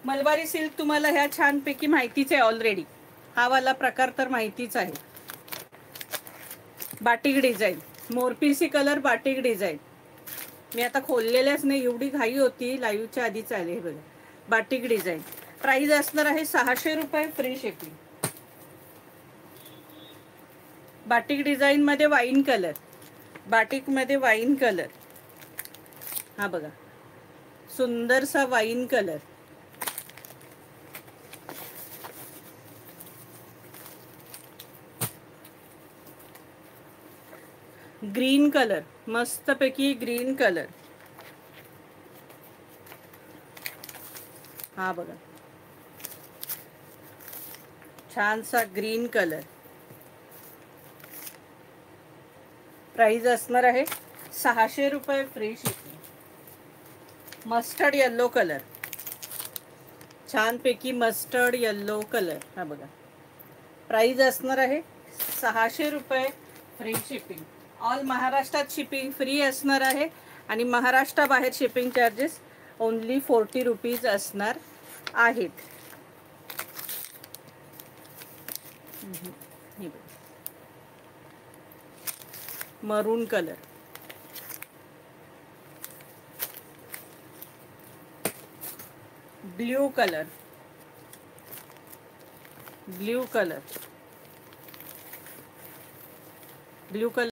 Malabari silk तुम्हाला ह्या छानपैकी माहितीच आहे ऑलरेडी. हा वाला प्रकार तर माहितीच आहे. बाटिक डिझाईन, मोरपिसी कलर, बाटिक डिझाईन. मी आता खोललेल्याच नाही, एवढी घाई होती. लाईव्हच्या आधीच आले. हे बघा, बाटिक डिझाईन. प्राइस असणार आहे 600 रुपये, फ्री शिपिंग. बाटिक डिझाईन मध्ये वाईन कलर, बाटिक मध्ये वाईन कलर. हा बघा, सुंदरसा वाईन कलर. ग्रीन कलर, मस्तपैकी ग्रीन कलर. हा बघा, छानसा ग्रीन कलर. प्राइस असणार आहे 600 रुपये, free shipping. Mustard yellow colour, छानपैकी मस्टर्ड येल्लो कलर. हा बघा, प्राइस असणार आहे 600 रुपये, फ्री शिपिंग. ऑल महाराष्ट्रात शिपिंग फ्री असणार आहे आणि महाराष्ट्राबाहेर शिपिंग चार्जेस ओनली 40 रुपीज असणार आहेत. मरून colour, blue colour, blue colour, blue colour.